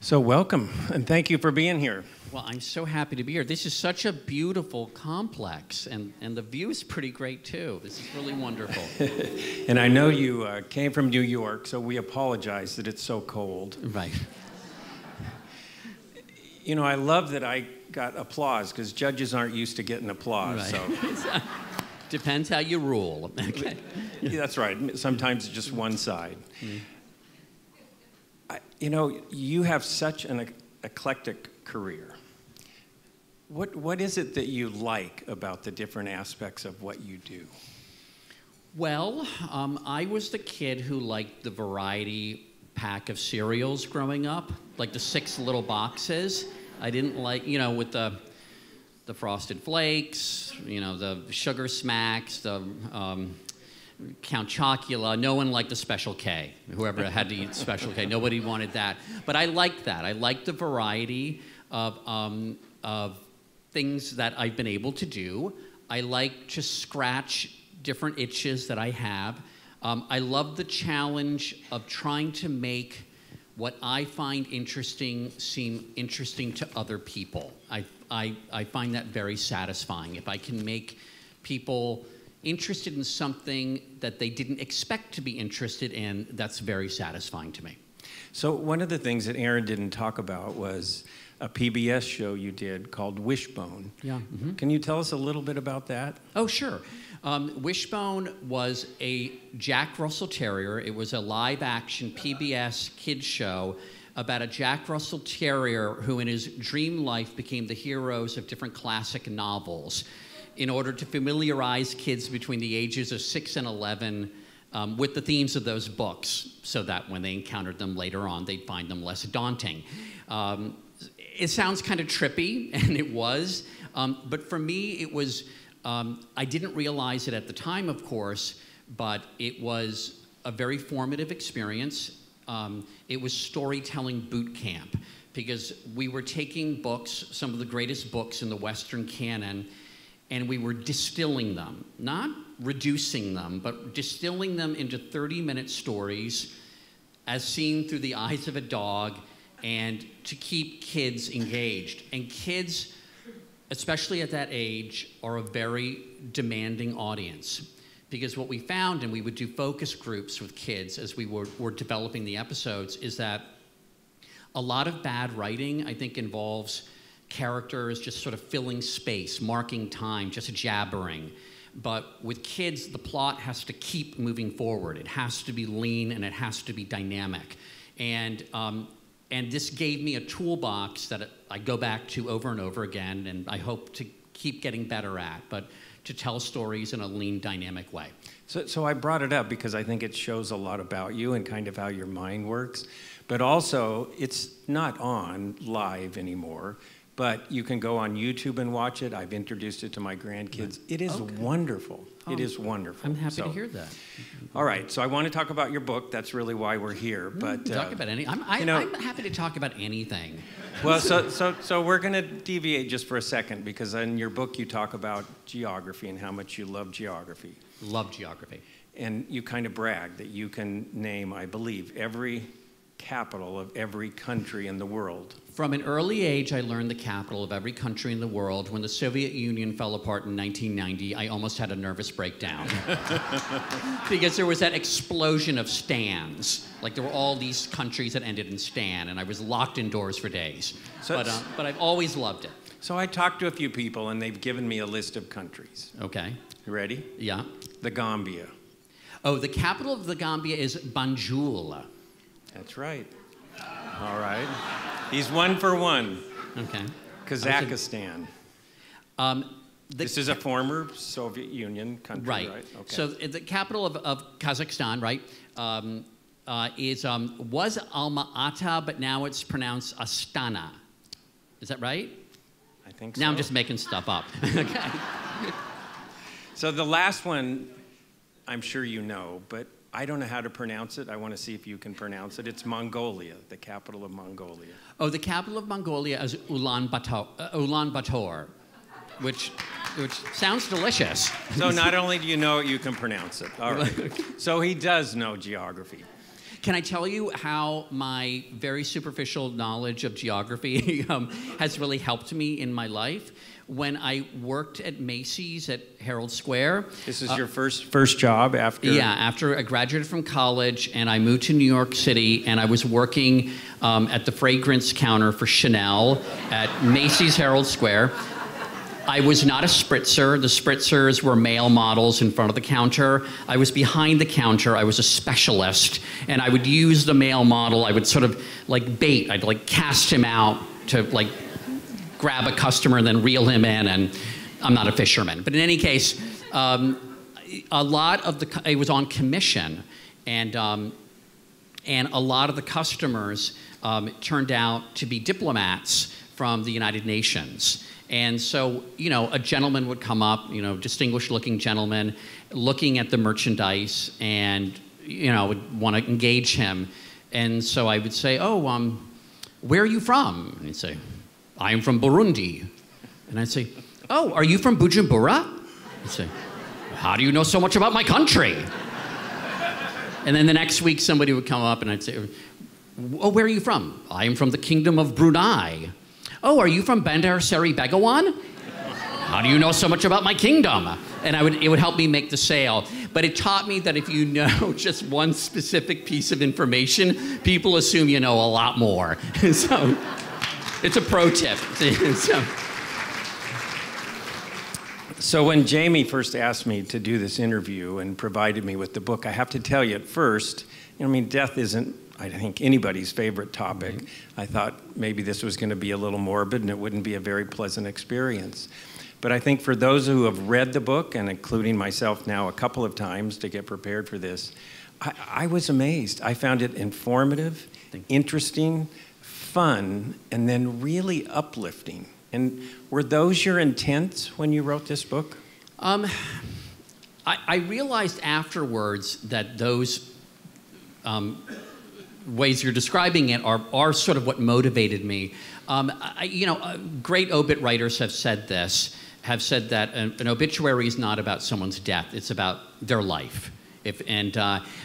So welcome, and thank you for being here. Well, I'm so happy to be here. This is such a beautiful complex, and the view is pretty great, too. This is really wonderful. And I know you came from New York, so we apologize that it's so cold. Right. You know, I love that I got applause, because judges aren't used to getting applause. Right. So. Depends how you rule. Okay. Yeah, that's right. Sometimes it's just one side. You know, you have such an eclectic career. What is it that you like about the different aspects of what you do? Well, I was the kid who liked the variety pack of cereals growing up, like the 6 little boxes. I didn't like, you know, with the Frosted Flakes, you know, the Sugar Smacks, the Count Chocula. No one liked the Special K. Whoever had to eat Special K, nobody wanted that. But I liked that. I liked the variety of things that I've been able to do. I like to scratch different itches that I have. I love the challenge of trying to make what I find interesting seem interesting to other people. I find that very satisfying. If I can make people interested in something that they didn't expect to be interested in, that's very satisfying to me. So one of the things that Aaron didn't talk about was a PBS show you did called Wishbone. Yeah. Mm-hmm. Can you tell us a little bit about that? Oh, sure. Wishbone was a Jack Russell Terrier. It was a live-action PBS kids show about a Jack Russell Terrier who in his dream life became the heroes of different classic novels in order to familiarize kids between the ages of 6 and 11 with the themes of those books, so that when they encountered them later on, they'd find them less daunting. It sounds kind of trippy, and it was, but for me, it was, I didn't realize it at the time, of course, but it was a very formative experience. It was storytelling boot camp, because we were taking books, some of the greatest books in the Western canon, and we were distilling them, not reducing them, but distilling them into 30-minute stories as seen through the eyes of a dog, and to keep kids engaged. And kids, especially at that age, are a very demanding audience. Because what we found, and we would do focus groups with kids as we were developing the episodes, is that a lot of bad writing, I think, involves characters just sort of filling space, marking time, just jabbering. But with kids, the plot has to keep moving forward. It has to be lean, and it has to be dynamic. And this gave me a toolbox that I go back to over and over again, and I hope to keep getting better at, but to tell stories in a lean, dynamic way. So I brought it up because I think it shows a lot about you and kind of how your mind works. But also, it's not on live anymore, but you can go on YouTube and watch it. I've introduced it to my grandkids. It is wonderful. It is wonderful. I'm happy to hear that. All right, so I want to talk about your book. That's really why we're here. But talk about anything. I'm happy to talk about anything. Well, so we're going to deviate just for a second, because in your book you talk about geography and how much you love geography. Love geography. And you kind of brag that you can name, I believe, every capital of every country in the world. From an early age, I learned the capital of every country in the world. When the Soviet Union fell apart in 1990, I almost had a nervous breakdown. Because there was that explosion of stans. Like, there were all these countries that ended in stan, and I was locked indoors for days. But I've always loved it. So I talked to a few people, and they've given me a list of countries. Okay. You ready? Yeah. The Gambia. Oh, the capital of the Gambia is Banjul. That's right. All right. He's 1 for 1. Okay. Kazakhstan. This is a former Soviet Union country, right? Right. Okay. So the capital of Kazakhstan, right, was Alma-Ata, but now it's pronounced Astana. Is that right? I think so. Now I'm just making stuff up. Okay. So the last one, I'm sure you know, but I don't know how to pronounce it. I want to see if you can pronounce it. It's Mongolia, the capital of Mongolia. Oh, the capital of Mongolia is Ulaanbaatar, which sounds delicious. So not only do you know it, you can pronounce it. All right. So he does know geography. Can I tell you how my very superficial knowledge of geography has really helped me in my life? When I worked at Macy's at Herald Square. This is your first job after? Yeah, after I graduated from college and I moved to New York City and I was working at the fragrance counter for Chanel at Macy's Herald Square. I was not a spritzer. The spritzers were male models in front of the counter. I was behind the counter. I was a specialist. And I would use the male model. I would sort of like bait. I'd like cast him out to like grab a customer and then reel him in, and I'm not a fisherman. But in any case, a lot of it was on commission, and a lot of the customers turned out to be diplomats from the United Nations. And so, you know, a gentleman would come up, you know, distinguished-looking gentleman, looking at the merchandise, and, you know, would want to engage him. And so I would say, oh, where are you from? And he'd say, I'm from Burundi. And I'd say, oh, are you from Bujumbura? He'd say, how do you know so much about my country? And then the next week somebody would come up and I'd say, oh, where are you from? I am from the Kingdom of Brunei. Oh, are you from Bandar Seri Begawan? How do you know so much about my kingdom? And it would help me make the sale. But it taught me that if you know just one specific piece of information, people assume you know a lot more. So it's a pro tip. So when Jamie first asked me to do this interview and provided me with the book, I have to tell you at first, I mean, death isn't, I think, anybody's favorite topic. Mm-hmm. I thought maybe this was going to be a little morbid and it wouldn't be a very pleasant experience. But I think for those who have read the book, and including myself now a couple of times to get prepared for this, I was amazed. I found it informative, interesting, fun, and then really uplifting. And were those your intents when you wrote this book? I realized afterwards that those ways you're describing it are sort of what motivated me. You know, great obit writers have said this, have said that an obituary is not about someone's death, it's about their life.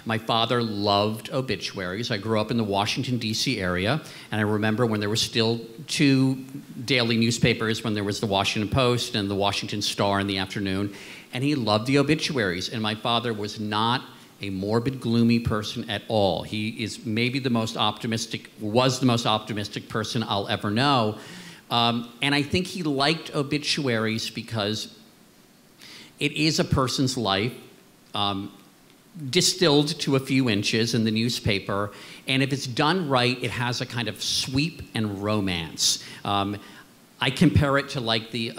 My father loved obituaries. I grew up in the Washington, D.C. area, and I remember when there were still two daily newspapers, when there was the Washington Post and the Washington Star in the afternoon, and he loved the obituaries. And my father was not a morbid, gloomy person at all. He is maybe was the most optimistic person I'll ever know. And I think he liked obituaries because it is a person's life, distilled to a few inches in the newspaper, and if it's done right, it has a kind of sweep and romance. I compare it to like the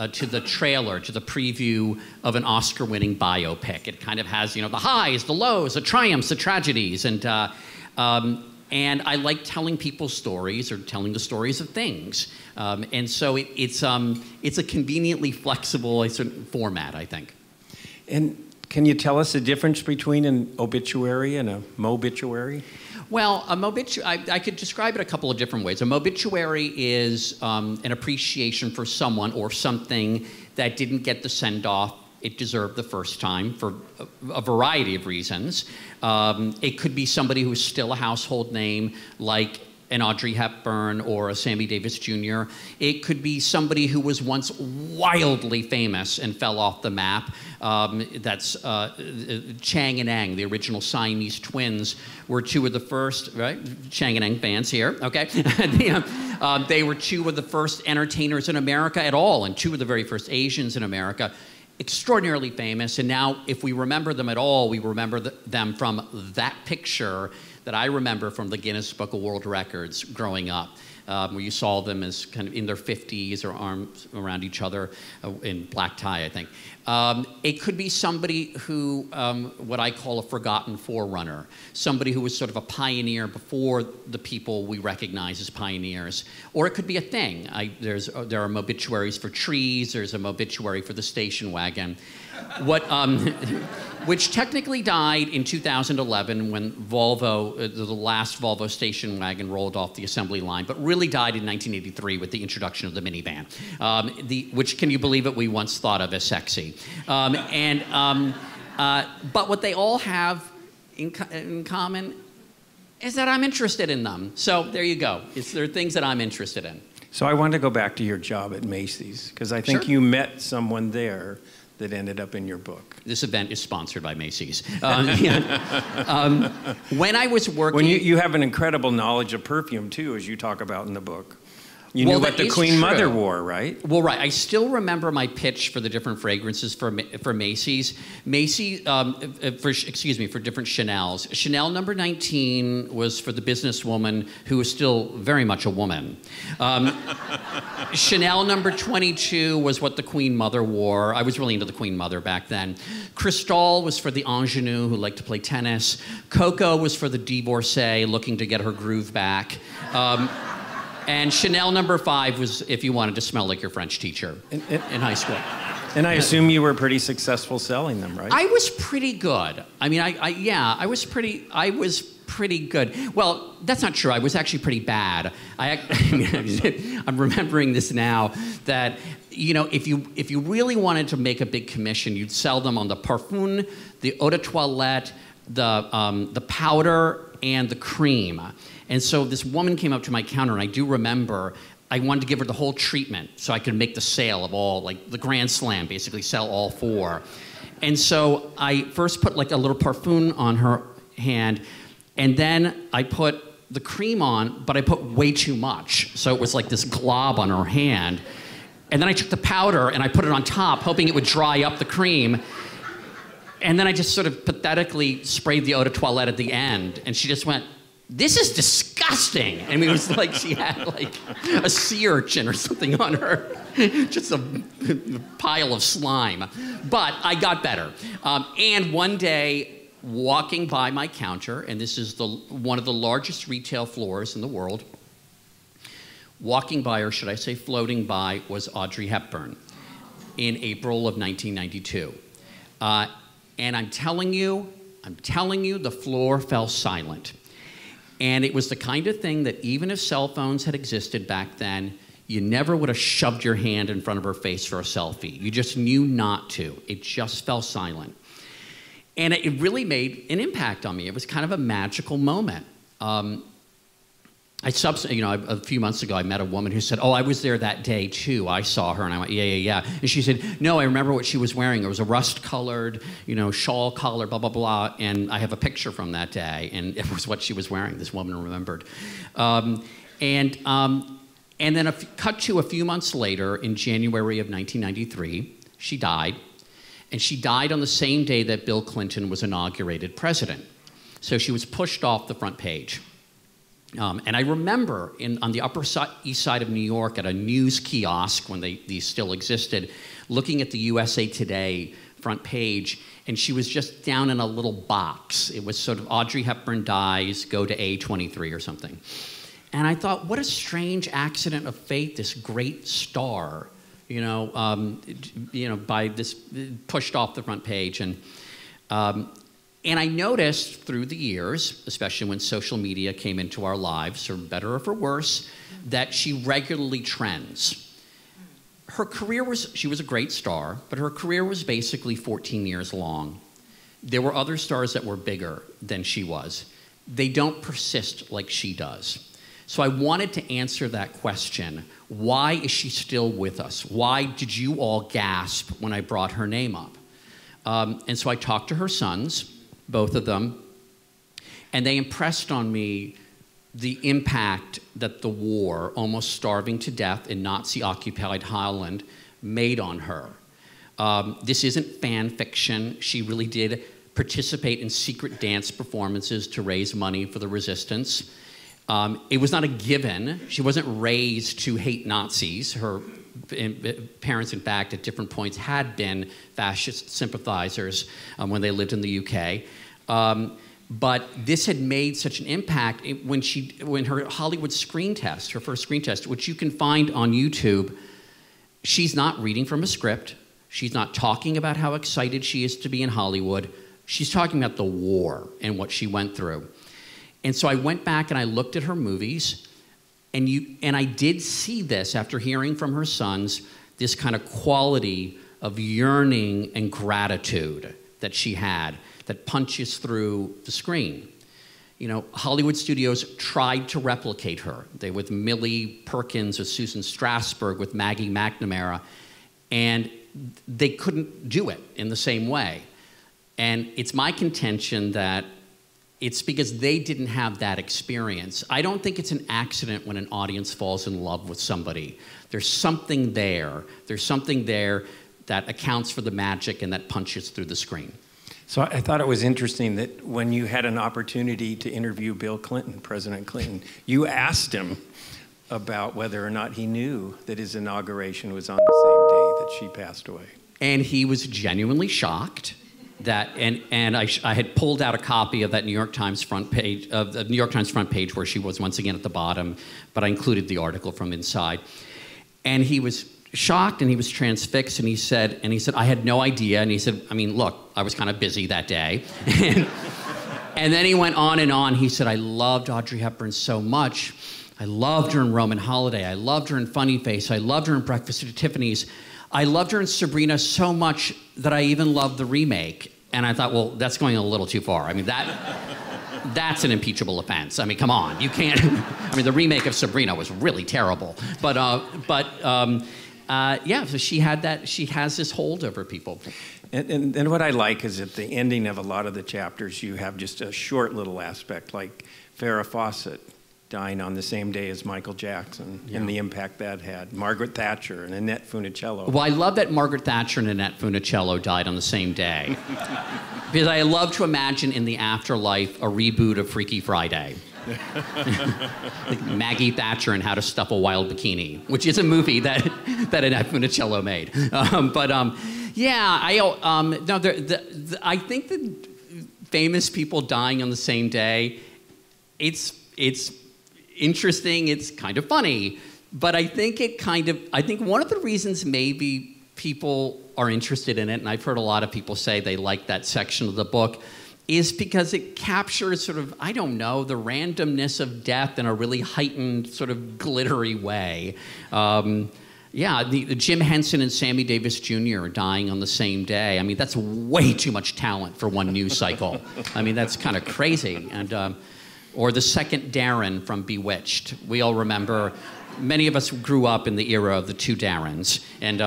trailer, to the preview of an Oscar-winning biopic. It kind of has, you know, the highs, the lows, the triumphs, the tragedies, and I like telling people stories or telling the stories of things, and so it's a conveniently flexible format, I think. And can you tell us the difference between an obituary and a mobituary? Well, I could describe it a couple of different ways. A mobituary is an appreciation for someone or something that didn't get the send-off it deserved the first time for a variety of reasons. It could be somebody who's still a household name, like an Audrey Hepburn or a Sammy Davis Jr. It could be somebody who was once wildly famous and fell off the map. That's Chang and Eng, the original Siamese twins, were two of the first, right? Chang and Eng fans here, okay? They were two of the first entertainers in America at all, and two of the very first Asians in America. Extraordinarily famous, and now if we remember them at all, we remember them from that picture that I remember from the Guinness Book of World Records growing up, where you saw them as kind of in their 50s or arms around each other in black tie, I think. It could be somebody who, what I call a forgotten forerunner, somebody who was sort of a pioneer before the people we recognize as pioneers. Or it could be a thing. There are mobituaries for trees, there's a mobituary for the station wagon. Which technically died in 2011 when Volvo, the last Volvo station wagon rolled off the assembly line, but really died in 1983 with the introduction of the minivan, which, can you believe it, we once thought of as sexy. But what they all have in common is that I'm interested in them. So there you go. There are things that I'm interested in. So I want to go back to your job at Macy's, because I think you met someone there that ended up in your book. This event is sponsored by Macy's. When I was working... When you have an incredible knowledge of perfume, too, as you talk about in the book. You knew what the Queen Mother wore, right? Well, right. I still remember my pitch for the different fragrances for Macy's. For different Chanels. Chanel number 19 was for the businesswoman who was still very much a woman. Chanel number 22 was what the Queen Mother wore. I was really into the Queen Mother back then. Cristal was for the ingenue who liked to play tennis. Coco was for the divorcee looking to get her groove back. And Chanel number 5 was if you wanted to smell like your French teacher in high school. And I assume you were pretty successful selling them, right? I was pretty good. I mean, I was pretty good. Well, that's not true. I was actually pretty bad. I'm remembering this now that, you know, if you really wanted to make a big commission, you'd sell them on the parfum, the eau de toilette, the powder, and the cream. And so this woman came up to my counter, and I do remember I wanted to give her the whole treatment so I could make the sale of all, like the grand slam, basically sell all 4. And so I first put like a little parfum on her hand, and then I put the cream on, but I put way too much. So it was like this glob on her hand. And then I took the powder and I put it on top, hoping it would dry up the cream. And then I just sort of pathetically sprayed the eau de toilette at the end, and she just went, "This is disgusting." I mean, it was like she had like a sea urchin or something on her, just a pile of slime. But I got better. And one day, walking by my counter, and this is one of the largest retail floors in the world, walking by, or should I say floating by, was Audrey Hepburn in April of 1992. And I'm telling you, the floor fell silent. And it was the kind of thing that even if cell phones had existed back then, you never would have shoved your hand in front of her face for a selfie. You just knew not to. It just fell silent. And it really made an impact on me. It was kind of a magical moment. A few months ago, I met a woman who said, "Oh, I was there that day too. I saw her." And I went, yeah. And she said, "No, I remember what she was wearing. It was a rust-colored, shawl collar, blah, blah, blah. And I have a picture from that day. And it was what she was wearing." This woman remembered. And then cut to a few months later, in January of 1993, she died. And she died on the same day that Bill Clinton was inaugurated president. So she was pushed off the front page. And I remember on the Upper East Side of New York at a news kiosk, when these still existed, looking at the USA Today front page, and she was just down in a little box. It was sort of Audrey Hepburn dies, go to A23 or something. And I thought, what a strange accident of fate, this great star, by this pushed off the front page. And I noticed through the years, especially when social media came into our lives, for better or for worse, that she regularly trends. Her career she was a great star, but her career was basically 14 years long. There were other stars that were bigger than she was. They don't persist like she does. So I wanted to answer that question. Why is she still with us? Why did you all gasp when I brought her name up? And so I talked to her sons, both of them, and they impressed on me the impact that the war, almost starving to death in Nazi-occupied Holland, made on her. This isn't fan fiction. She really did participate in secret dance performances to raise money for the resistance. It was not a given. She wasn't raised to hate Nazis. Her parents, in fact, at different points had been fascist sympathizers when they lived in the UK. But this had made such an impact when her Hollywood screen test, her first screen test, which you can find on YouTube, she's not reading from a script. She's not talking about how excited she is to be in Hollywood. She's talking about the war and what she went through. And so I went back and I looked at her movies, and I did see this after hearing from her sons, this kind of quality of yearning and gratitude that she had that punches through the screen. Hollywood studios tried to replicate her. They with Millie Perkins or Susan Strasberg, with Maggie McNamara, and they couldn't do it in the same way. And it's my contention that it's because they didn't have that experience. I don't think it's an accident when an audience falls in love with somebody. There's something there. There's something there that accounts for the magic and that punches through the screen. So I thought it was interesting that when you had an opportunity to interview Bill Clinton, President Clinton, you asked him about whether or not he knew that his inauguration was on the same day that she passed away. And he was genuinely shocked that, and I had pulled out a copy of that New York Times front page, of the New York Times front page where she was once again at the bottom, but I included the article from inside. And he was shocked and he was transfixed, and he said, I had no idea. And he said, I mean, look, I was kind of busy that day. And then he went on and on. He said, I loved Audrey Hepburn so much. I loved her in Roman Holiday. I loved her in Funny Face. I loved her in Breakfast at Tiffany's. I loved her in Sabrina so much that I even loved the remake. And I thought, well, that's going a little too far. I mean, that's an impeachable offense. I mean, come on, you can't. I mean, the remake of Sabrina was really terrible. Yeah, so she had that. She has this hold over people. And what I like is at the ending of a lot of the chapters, you have just a short little aspect, like Farrah Fawcett dying on the same day as Michael Jackson, and the impact that had. Margaret Thatcher and Annette Funicello. Well, I love that Margaret Thatcher and Annette Funicello died on the same day. Because I love to imagine in the afterlife a reboot of Freaky Friday. Like Maggie Thatcher and How to Stuff a Wild Bikini, which is a movie that Annette Funicello made. I think that famous people dying on the same day, it's interesting, it's kind of funny, but I think one of the reasons maybe people are interested in it, and I've heard a lot of people say they like that section of the book, is because it captures sort of, I don't know, the randomness of death in a really heightened, sort of glittery way. The Jim Henson and Sammy Davis Jr. dying on the same day. I mean, that's way too much talent for one news cycle. I mean, that's kind of crazy. And or the second Darren from Bewitched. We all remember, many of us grew up in the era of the two Darrens, and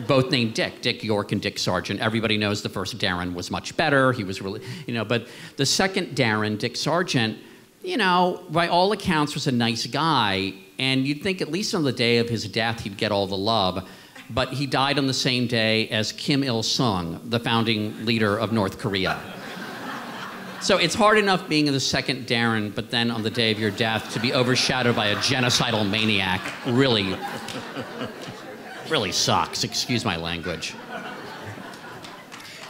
both named Dick York and Dick Sargent. Everybody knows the first Darren was much better. He was really, but the second Darren, Dick Sargent, by all accounts was a nice guy, and you'd think at least on the day of his death he'd get all the love, but he died on the same day as Kim Il-sung, the founding leader of North Korea. So it's hard enough being the second Darren, but then on the day of your death to be overshadowed by a genocidal maniac really, really sucks. Excuse my language.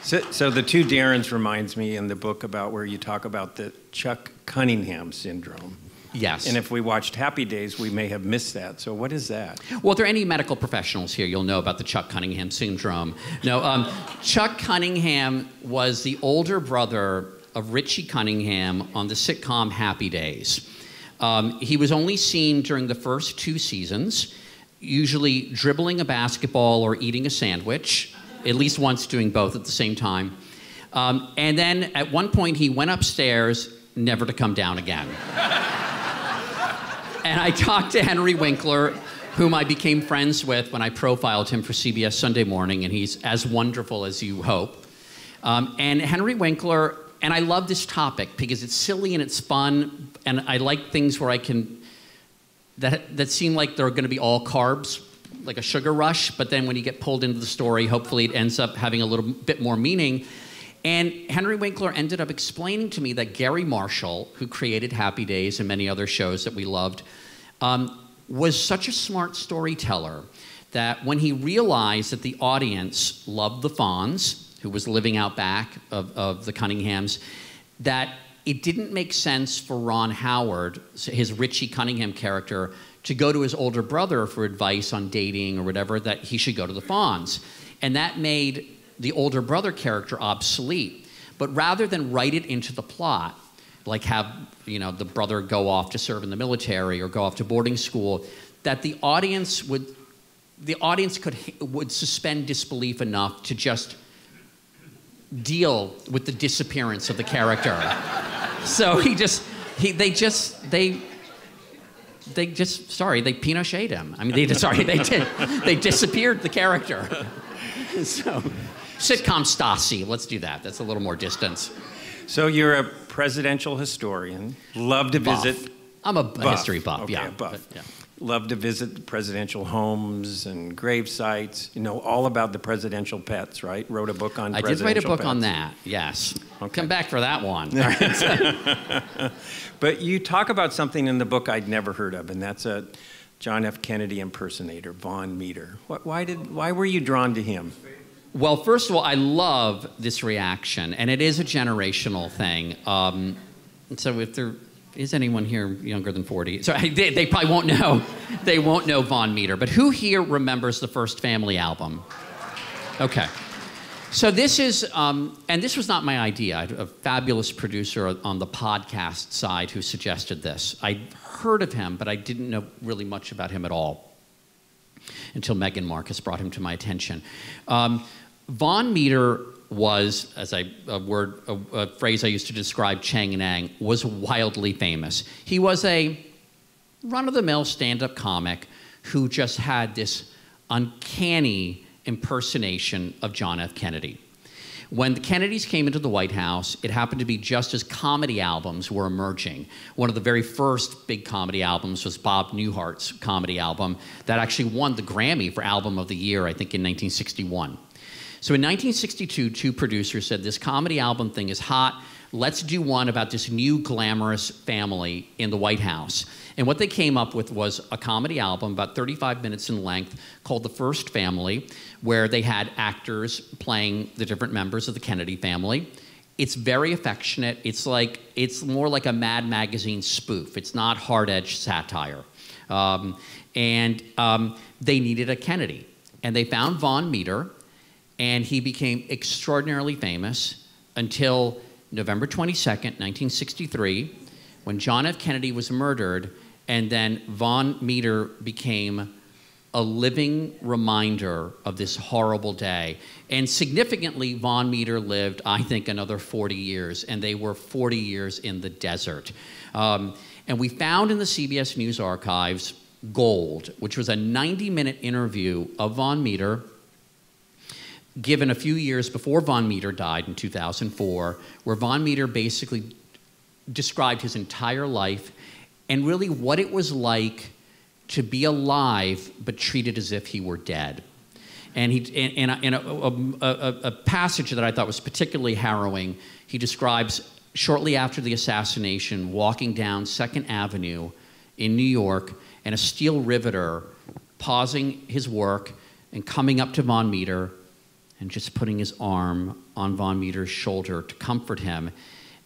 So the two Darrens reminds me in the book about where you talk about the Chuck Cunningham syndrome. Yes. And if we watched Happy Days, we may have missed that. So what is that? Well, if there are any medical professionals here, you'll know about the Chuck Cunningham syndrome. No, Chuck Cunningham was the older brother of Richie Cunningham on the sitcom Happy Days. He was only seen during the first 2 seasons, usually dribbling a basketball or eating a sandwich, at least once doing both at the same time. And then at one point he went upstairs, never to come down again. And I talked to Henry Winkler, whom I became friends with when I profiled him for CBS Sunday Morning, and he's as wonderful as you hope. And Henry Winkler, and I love this topic because it's silly and it's fun, and I like things where I can, that seem like they're gonna be all carbs, like a sugar rush, but then when you get pulled into the story, hopefully it ends up having a little bit more meaning. And Henry Winkler ended up explaining to me that Gary Marshall, who created Happy Days and many other shows that we loved, was such a smart storyteller that when he realized that the audience loved the Fonz, who was living out back of the Cunninghams, that it didn't make sense for Ron Howard, his Richie Cunningham character, to go to his older brother for advice on dating or whatever, that he should go to the Fonz. And that made the older brother character obsolete. But rather than write it into the plot, like have the brother go off to serve in the military or go off to boarding school, that the audience would suspend disbelief enough to just deal with the disappearance of the character. So they Pinochet him. I mean, they disappeared the character. So, sitcom Stasi, let's do that. That's a little more distance. So you're a presidential historian, love to visit. I'm a history buff, okay, yeah. Buff. But, yeah. Love to visit presidential homes and grave sites. You know all about the presidential pets, right? Wrote a book on presidential I did write a book pets. on that, yes. Okay. Come back for that one. But you talk about something in the book I'd never heard of, and that's a John F. Kennedy impersonator, Vaughn Meader. Why were you drawn to him? Well, first of all, I love this reaction, and it is a generational thing. So if there is anyone here younger than 40? So they probably won't know. They won't know Vaughn Meader. But who here remembers the first Family album? Okay. So this is, and this was not my idea. I had a fabulous producer on the podcast side who suggested this. I'd heard of him, but I didn't know really much about him at all until Meghan Marcus brought him to my attention. Vaughn Meader was, as a phrase I used to describe Chang and Eng, was wildly famous. He was a run-of-the-mill stand-up comic who just had this uncanny impersonation of John F. Kennedy. When the Kennedys came into the White House, it happened to be just as comedy albums were emerging. One of the very first big comedy albums was Bob Newhart's comedy album that actually won the Grammy for Album of the Year, I think in 1961. So in 1962, two producers said, this comedy album thing is hot. Let's do one about this new glamorous family in the White House. And what they came up with was a comedy album about 35 minutes in length called The First Family, where they had actors playing the different members of the Kennedy family. It's very affectionate. It's more like a Mad Magazine spoof. It's not hard-edged satire. They needed a Kennedy. And they found Vaughn Meader, and he became extraordinarily famous until November 22nd, 1963, when John F. Kennedy was murdered, and then Vaughn Meader became a living reminder of this horrible day. And significantly, Vaughn Meader lived, I think, another 40 years, and they were 40 years in the desert. And we found in the CBS News archives Gold, which was a 90-minute interview of Vaughn Meader, given a few years before Vaughn Meader died in 2004, where Vaughn Meader basically described his entire life and really what it was like to be alive but treated as if he were dead. And in a passage that I thought was particularly harrowing, he describes shortly after the assassination walking down 2nd Avenue in New York and a steel riveter pausing his work and coming up to Vaughn Meader and just putting his arm on Vaughn Meader's shoulder to comfort him.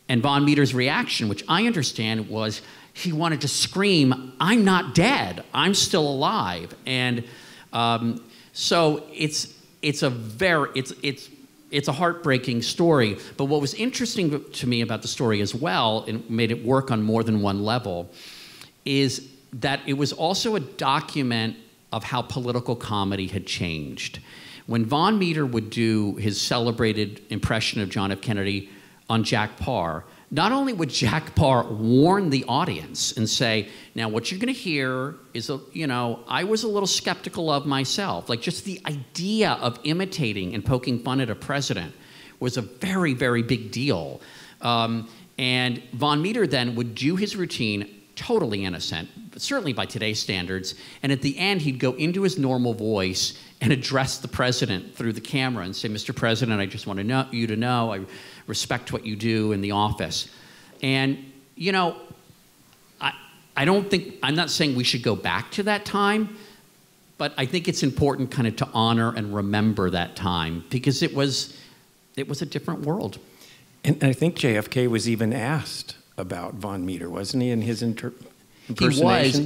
And Vaughn Meader's reaction, which I understand, was he wanted to scream, "I'm not dead, I'm still alive." And so it's a heartbreaking story. But what was interesting to me about the story as well, and made it work on more than one level, is that it was also a document of how political comedy had changed. When Vaughn Meader would do his celebrated impression of John F. Kennedy on Jack Paar, not only would Jack Paar warn the audience and say, now what you're going to hear is, I was a little skeptical of myself. Like just the idea of imitating and poking fun at a president was a very, very big deal. And Vaughn Meader then would do his routine, totally innocent, but certainly by today's standards, and at the end he'd go into his normal voice and address the president through the camera and say, "Mr. President, I just want you to know I respect what you do in the office." And, I'm not saying we should go back to that time, but I think it's important kind of to honor and remember that time because it was a different world. And I think JFK was even asked about Vaughn Meader, wasn't he, in his impersonations? He was,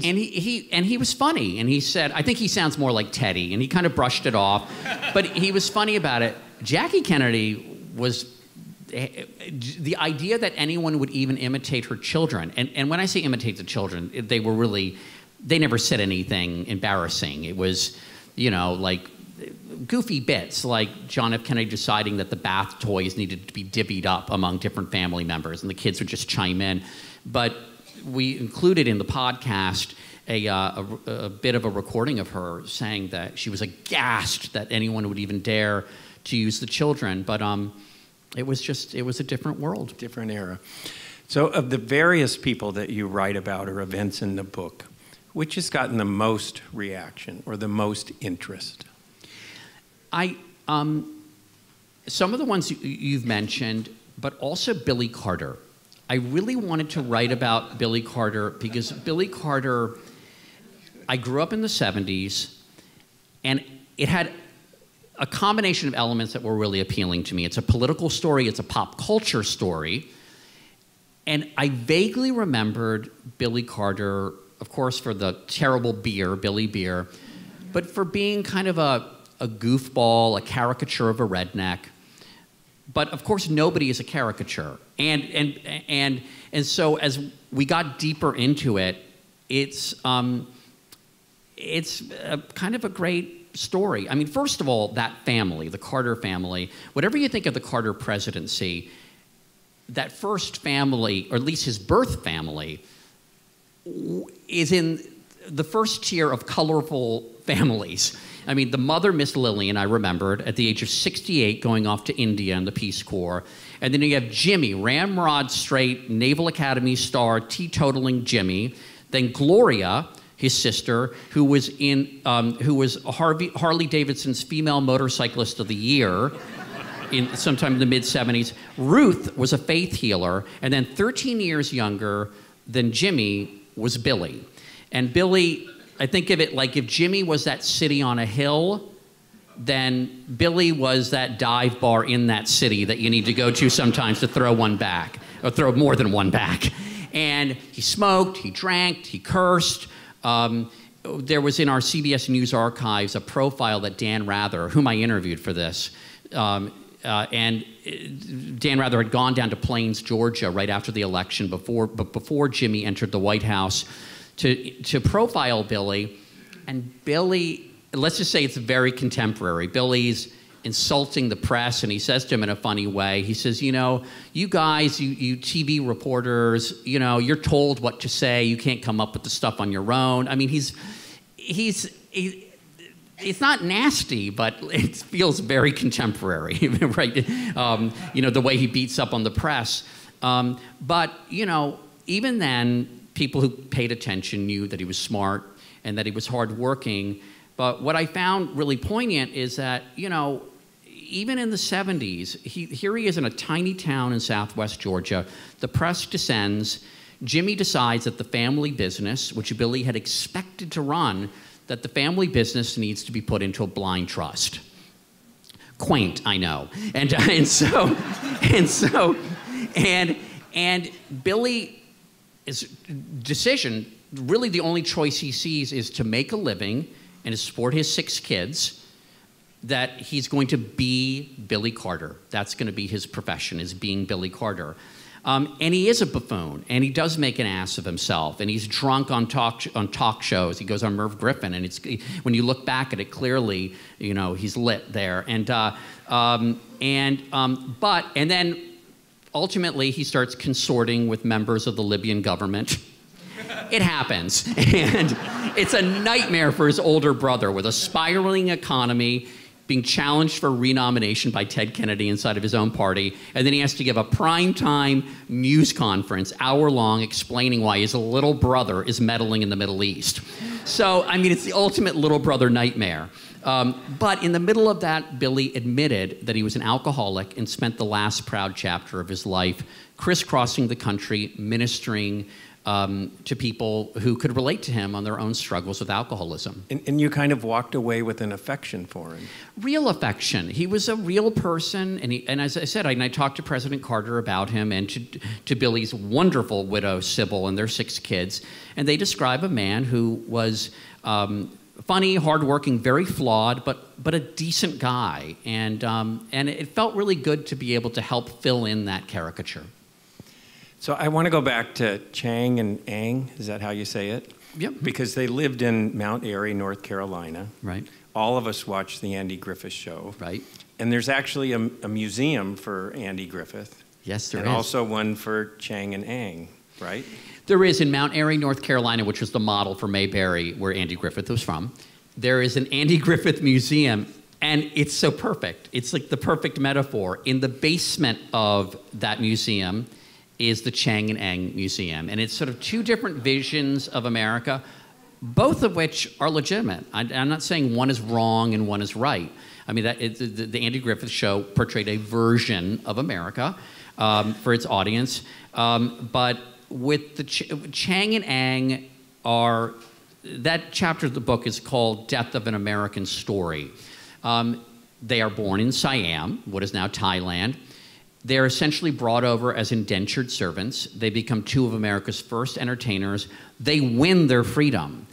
and he was funny. And he said, I think he sounds more like Teddy, and he kind of brushed it off. But he was funny about it. Jackie Kennedy was the idea that anyone would even imitate her children. And when I say imitate the children, they never said anything embarrassing. It was, like goofy bits, like John F. Kennedy deciding that the bath toys needed to be divvied up among different family members, and the kids would just chime in. But we included in the podcast a bit of a recording of her saying that she was aghast that anyone would even dare to use the children. But it was a different world. Different era. So of the various people that you write about or events in the book, which has gotten the most reaction or the most interest? Some of the ones you've mentioned, but also Billy Carter. I really wanted to write about Billy Carter because Billy Carter, I grew up in the 70s, and it had a combination of elements that were really appealing to me. It's a political story, it's a pop culture story, and I vaguely remembered Billy Carter, of course, for the terrible beer, Billy Beer, but for being kind of a goofball, a caricature of a redneck. But of course, nobody is a caricature. And so as we got deeper into it, it's kind of a great story. I mean, first of all, that family, the Carter family, whatever you think of the Carter presidency, that first family, or at least his birth family, is in the first tier of colorful families. I mean, the mother, Miss Lillian, I remembered, at the age of 68, going off to India in the Peace Corps. And then you have Jimmy, ramrod straight, Naval Academy star, teetotaling Jimmy. Then Gloria, his sister, who was Harley Davidson's Female Motorcyclist of the Year sometime in the mid-70s. Ruth was a faith healer. And then 13 years younger than Jimmy was Billy. And Billy, I think of it like if Jimmy was that city on a hill, then Billy was that dive bar in that city that you need to go to sometimes to throw one back, or throw more than one back. And he smoked, he drank, he cursed. There was in our CBS News archives a profile that Dan Rather, whom I interviewed for this, and Dan Rather had gone down to Plains, Georgia, right after the election, before Jimmy entered the White House, to profile Billy. And Billy, let's just say it's very contemporary. Billy's insulting the press, and he says to him in a funny way, he says, you know, you guys, you TV reporters, you know, you're told what to say. You can't come up with the stuff on your own. I mean, it's not nasty, but it feels very contemporary, right? You know, the way he beats up on the press. But, you know, even then, people who paid attention knew that he was smart and that he was hardworking. But what I found really poignant is that, you know, even in the 70s, here he is in a tiny town in southwest Georgia. The press descends. Jimmy decides that the family business, which Billy had expected to run, that the family business needs to be put into a blind trust. Quaint, I know. And Billy's decision, really the only choice he sees is to make a living and to support his 6 kids, that he's going to be Billy Carter. That's going to be his profession, is being Billy Carter. And he is a buffoon, and he does make an ass of himself, and he's drunk on talk shows. He goes on Merv Griffin, and when you look back at it clearly, you know, he's lit there. And then ultimately he starts consorting with members of the Libyan government. It happens, and it's a nightmare for his older brother with a spiraling economy, being challenged for renomination by Ted Kennedy inside of his own party, and then he has to give a primetime news conference, hour-long, explaining why his little brother is meddling in the Middle East. So, I mean, it's the ultimate little brother nightmare. But in the middle of that, Billy admitted that he was an alcoholic and spent the last proud chapter of his life crisscrossing the country, ministering to people who could relate to him on their own struggles with alcoholism. And you kind of walked away with an affection for him. Real affection. He was a real person, and as I said, I talked to President Carter about him and to Billy's wonderful widow, Sybil, and their 6 kids, and they describe a man who was funny, hardworking, very flawed, but a decent guy, and it felt really good to be able to help fill in that caricature. So I want to go back to Chang and Eng. Is that how you say it? Yep. Because they lived in Mount Airy, North Carolina. Right. all of us watched the Andy Griffith Show. Right. And there's actually a museum for Andy Griffith. Yes, there is. And also one for Chang and Eng, right? There is in Mount Airy, North Carolina, which was the model for Mayberry, where Andy Griffith was from. There is an Andy Griffith Museum, and it's so perfect. It's like the perfect metaphor. In the basement of that museum is the Chang and Eng Museum, and it's sort of two different visions of America, both of which are legitimate. I'm not saying one is wrong and one is right. I mean, the Andy Griffith Show portrayed a version of America for its audience, but with the Chang and Eng are, that chapter of the book is called Death of an American Story. They are born in Siam, what is now Thailand. They're essentially brought over as indentured servants. They become two of America's first entertainers. They win their freedom.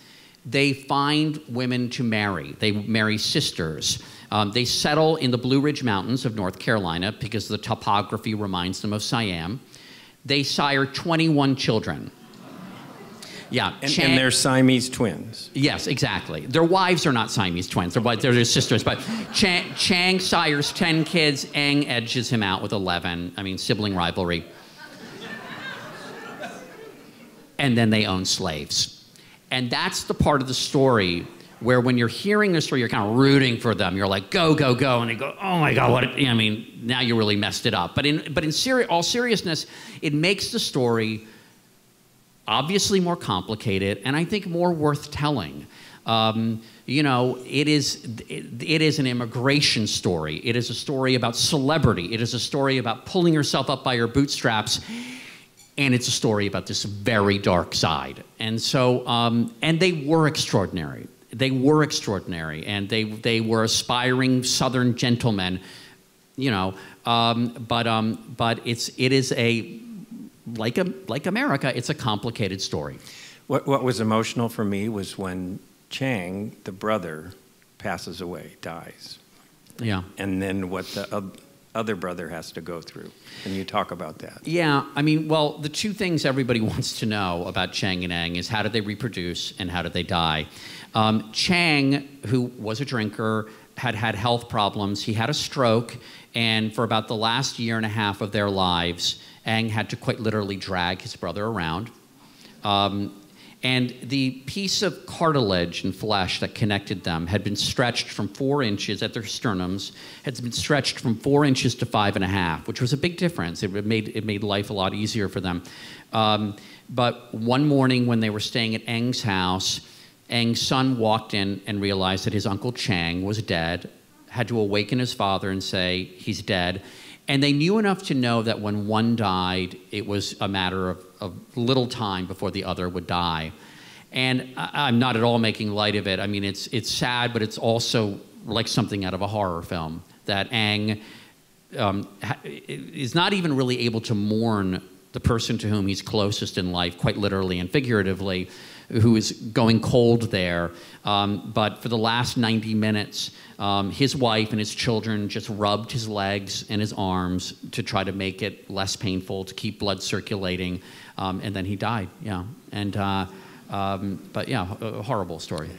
They find women to marry. They marry sisters. They settle in the Blue Ridge Mountains of North Carolina because the topography reminds them of Siam. They sire 21 children. Yeah, and they're Siamese twins. Yes, exactly. Their wives are not Siamese twins. They're sisters. But Chang sires 10 kids. Eng edges him out with 11. I mean, sibling rivalry. And then they own slaves. And that's the part of the story where when you're hearing the story, you're kind of rooting for them. You're like, go, go, go. And they go, oh my God, what? I mean, now you really messed it up. But in all seriousness, it makes the story obviously more complicated, and I think more worth telling. You know, it is an immigration story. It is a story about celebrity. It is a story about pulling yourself up by your bootstraps, and it's a story about this very dark side. And so, and they were extraordinary. They were extraordinary, and they were aspiring Southern gentlemen, you know. But it is a, like America, it's a complicated story. What was emotional for me was when Chang, the brother, passes away, dies. Yeah. And then what the other brother has to go through. Can you talk about that? Yeah, I mean, well, the two things everybody wants to know about Chang and Eng is how did they reproduce and how did they die. Chang, who was a drinker, had health problems. He had a stroke, and for about the last year and a half of their lives, Eng had to quite literally drag his brother around. And the piece of cartilage and flesh that connected them had been stretched from 4 inches at their sternums, had been stretched from 4 inches to 5.5, which was a big difference. It made life a lot easier for them. But one morning when they were staying at Eng's house, Eng's son walked in and realized that his uncle Chang was dead, had to awaken his father and say, he's dead. And they knew enough to know that when one died, it was a matter of little time before the other would die. And I'm not at all making light of it. I mean, it's sad, but it's also like something out of a horror film, that Eng is not even really able to mourn the person to whom he's closest in life, quite literally and figuratively, who is going cold there. But for the last 90 minutes, his wife and his children just rubbed his legs and his arms to try to make it less painful, to keep blood circulating, and then he died, yeah. And, but yeah, a horrible story.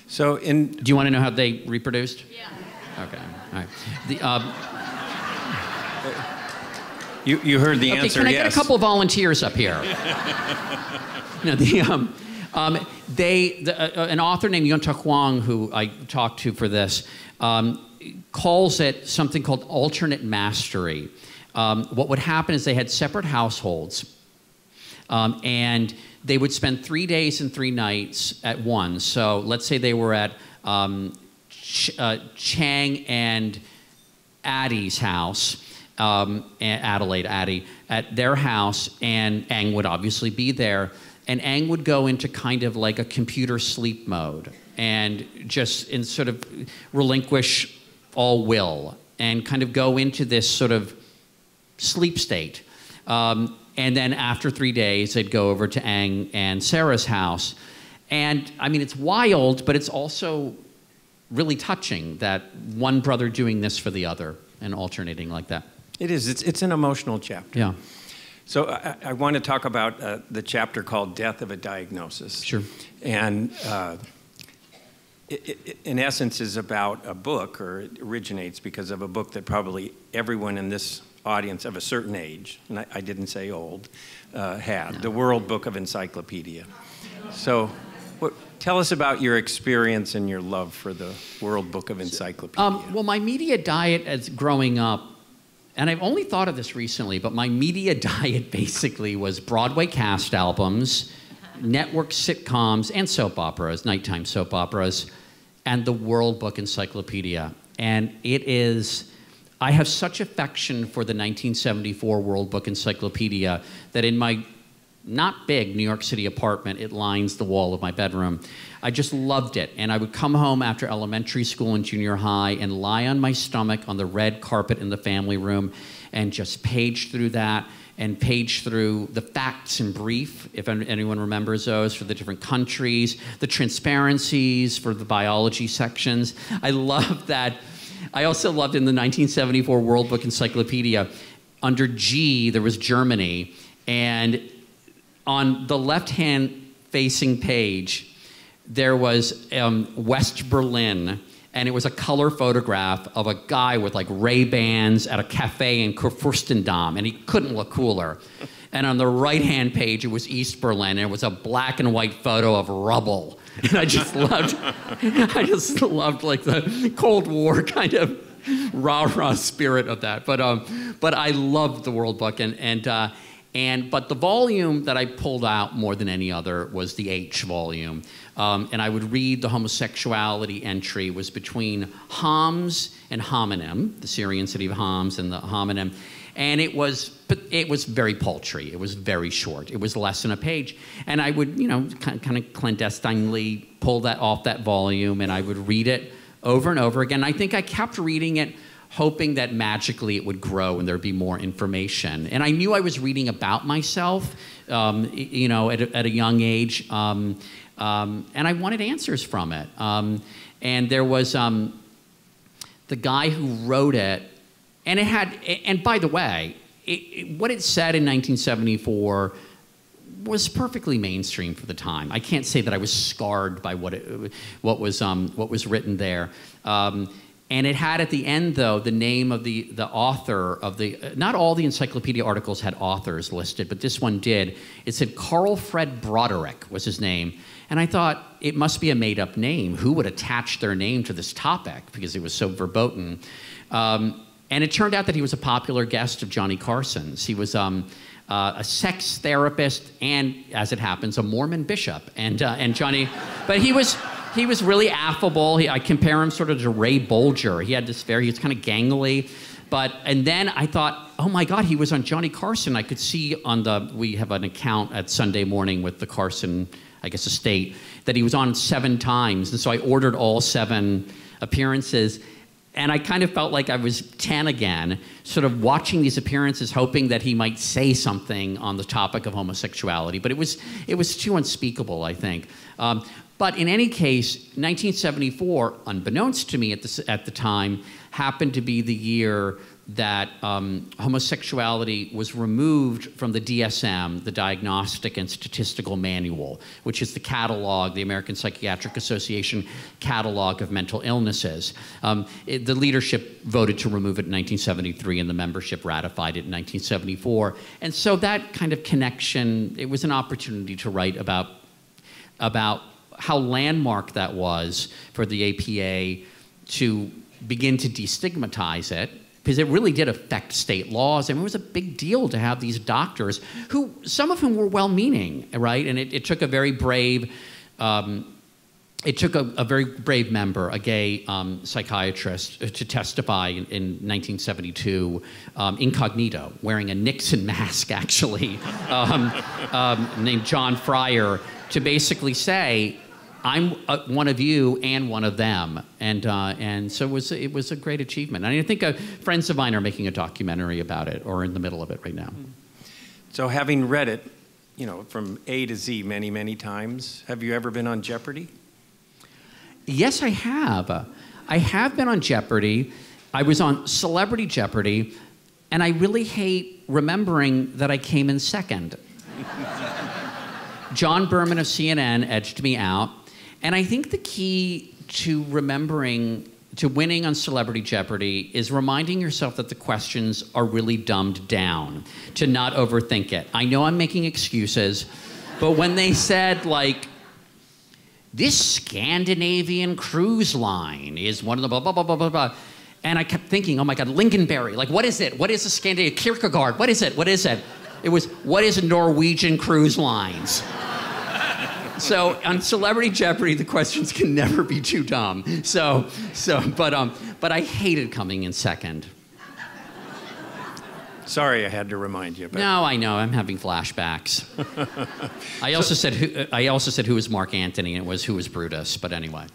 So do you want to know how they reproduced? Yeah. Okay, all right. You heard the answer, can I yes. get a couple of volunteers up here? No, an author named Yunta Huang, who I talked to for this, calls it something called alternate mastery. What would happen is they had separate households, and they would spend 3 days and 3 nights at one. So let's say they were at Chang and Addie's house, Addie, at their house, and Eng would obviously be there. And Eng would go into kind of like a computer sleep mode and just sort of relinquish all will and kind of go into this sort of sleep state. And then after 3 days, they'd go over to Eng and Sarah's house. And I mean, it's wild, but it's also really touching that one brother doing this for the other and alternating like that. It is. It's an emotional chapter. Yeah. So I want to talk about the chapter called Death of a Diagnosis. Sure. And in essence, is about a book, or it originates because of a book that probably everyone in this audience of a certain age, and I didn't say old, had, the World Book of Encyclopedia. So tell us about your experience and your love for the World Book of Encyclopedia. Well, my media diet as growing up, and I've only thought of this recently, but my media diet basically was Broadway cast albums, network sitcoms, and soap operas, nighttime soap operas, and the World Book Encyclopedia. And I have such affection for the 1974 World Book Encyclopedia that in my not big New York City apartment, it lines the wall of my bedroom. I just loved it. And I would come home after elementary school and junior high and lie on my stomach on the red carpet in the family room and just page through that and page through the facts in brief, if anyone remembers those, for the different countries, the transparencies for the biology sections. I love that. I also loved in the 1974 World Book Encyclopedia, under G, there was Germany, and on the left-hand facing page, there was West Berlin, and it was a color photograph of a guy with like Ray-Bans at a cafe in Kurfürstendamm, and he couldn't look cooler. And on the right-hand page, it was East Berlin, and it was a black and white photo of rubble. And I just loved like the Cold War kind of rah-rah spirit of that. But I loved the World Book, but the volume that I pulled out more than any other was the H volume. And I would read the homosexuality entry. It was between Homs and Homonym, the Syrian city of Homs and the homonym. And it was very paltry. It was very short. It was less than a page. And I would, kind of clandestinely pull that off that volume, and I would read it over and over again. I think I kept reading it, hoping that magically it would grow and there'd be more information. And I knew I was reading about myself, at a young age, and I wanted answers from it. And there was the guy who wrote it, and it had, and by the way, what it said in 1974 was perfectly mainstream for the time. I can't say that I was scarred by what was written there. And it had at the end, though, the name of the author of the, not all the encyclopedia articles had authors listed, but this one did. It said Carl Fred Broderick was his name. And I thought, it must be a made-up name. Who would attach their name to this topic? Because it was so verboten. And it turned out that he was a popular guest of Johnny Carson's. He was a sex therapist and, as it happens, a Mormon bishop. And Johnny, but he was really affable. I compare him sort of to Ray Bolger. He was kind of gangly. And then I thought, oh my God, he was on Johnny Carson. I could see we have an account at Sunday Morning with the Carson, I guess, estate, that he was on 7 times. And so I ordered all 7 appearances. And I kind of felt like I was 10 again, sort of watching these appearances, hoping that he might say something on the topic of homosexuality. But it was too unspeakable, I think. But in any case, 1974, unbeknownst to me at the time, happened to be the year that homosexuality was removed from the DSM, the Diagnostic and Statistical Manual, which is the catalog, the American Psychiatric Association catalog of mental illnesses. The leadership voted to remove it in 1973, and the membership ratified it in 1974. And so that kind of connection, it was an opportunity to write about how landmark that was for the APA to begin to destigmatize it, because it really did affect state laws. I mean, it was a big deal to have these doctors, some of whom were well-meaning, right? And it took a very brave, member, a gay psychiatrist, to testify in 1972, incognito, wearing a Nixon mask, actually, named John Fryer, to basically say, I'm one of you and one of them, and so it was a great achievement. And I think friends of mine are making a documentary about it, or in the middle of it right now. So, having read it, from A to Z many, many times, have you ever been on Jeopardy? Yes, I have. I have been on Jeopardy. I was on Celebrity Jeopardy, and I really hate remembering that I came in second. John Berman of CNN edged me out. And I think the key to remembering, to winning on Celebrity Jeopardy is reminding yourself that the questions are really dumbed down, to not overthink it. I know I'm making excuses, but when they said, like, this Scandinavian cruise line is one of the blah, blah, blah, blah, blah, blah. And I kept thinking, oh my God, Lincolnberry. Like, what is it? What is a Scandinavian? Kierkegaard, what is it? What is it? It was, what is Norwegian Cruise Lines? So on Celebrity Jeopardy, the questions can never be too dumb. But I hated coming in second. Sorry, I had to remind you. But... No, I know. I'm having flashbacks. I also said who was Mark Antony, and it was who was Brutus. But anyway.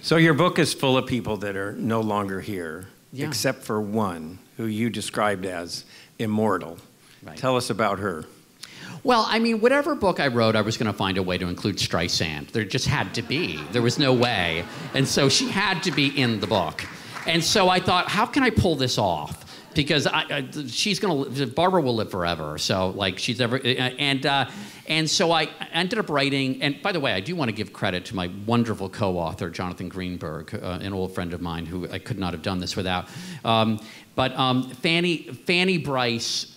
So your book is full of people that are no longer here, yeah. except for one who you described as immortal. Right. Tell us about her. Well, I mean, whatever book I wrote, I was going to find a way to include Streisand. There just had to be. There was no way. And so she had to be in the book. And so I thought, how can I pull this off? Because she's going to, Barbara will live forever. So, like, she's ever, and so I ended up writing, and by the way, I do want to give credit to my wonderful co-author, Jonathan Greenberg, an old friend of mine who I could not have done this without. But Fanny Brice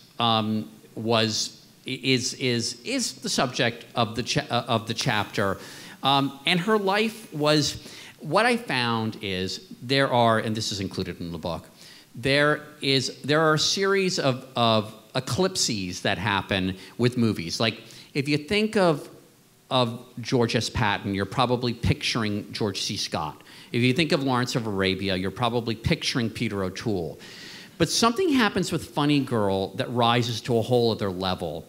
is the subject of the chapter, and her life was. What I found is there are, and this is included in the book, there are a series of eclipses that happen with movies. Like if you think of George S. Patton, you're probably picturing George C. Scott. If you think of Lawrence of Arabia, you're probably picturing Peter O'Toole. But something happens with Funny Girl that rises to a whole other level.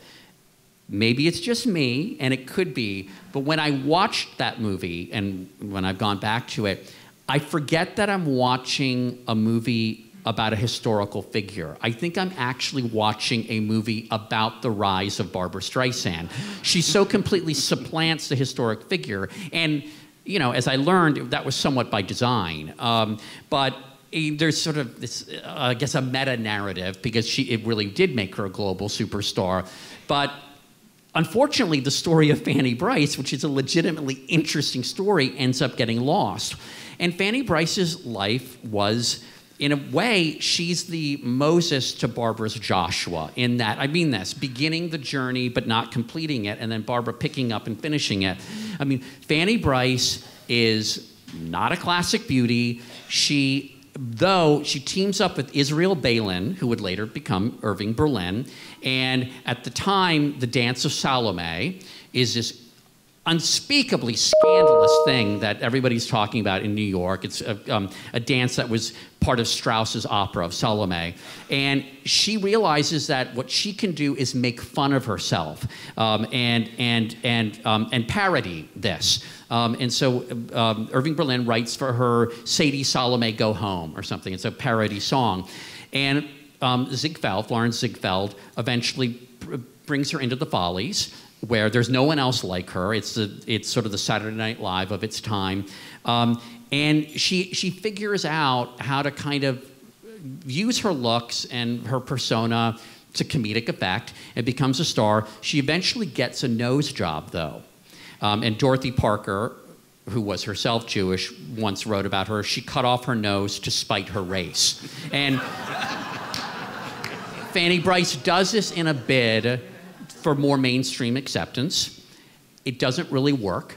Maybe it's just me, and it could be, but when I watched that movie, and when I've gone back to it, I forget that I'm watching a movie about a historical figure. I think I'm actually watching a movie about the rise of Barbra Streisand. She so completely supplants the historic figure, and you know, as I learned, that was somewhat by design. But there's sort of this, I guess, a meta-narrative, because it really did make her a global superstar. But unfortunately, the story of Fanny Brice, which is a legitimately interesting story, ends up getting lost. And Fanny Brice's life was, in a way, she's the Moses to Barbara's Joshua, in that, I mean this, beginning the journey but not completing it, and then Barbara picking up and finishing it. I mean, Fanny Brice is not a classic beauty. Though she teams up with Israel Balin, who would later become Irving Berlin, and at the time, the Dance of Salome is this unspeakably scandalous thing that everybody's talking about in New York. It's a dance that was part of Strauss's opera of Salome, and she realizes that what she can do is make fun of herself and parody this. And so Irving Berlin writes for her "Sadie Salome Go Home" or something. It's a parody song, and Ziegfeld, Lawrence Ziegfeld, eventually brings her into the Follies, where there's no one else like her. It's sort of the Saturday Night Live of its time. And she figures out how to kind of use her looks and her persona to comedic effect and becomes a star. She eventually gets a nose job, though. And Dorothy Parker, who was herself Jewish, once wrote about her, she cut off her nose to spite her race. And Fanny Brice does this in a bid for more mainstream acceptance. It doesn't really work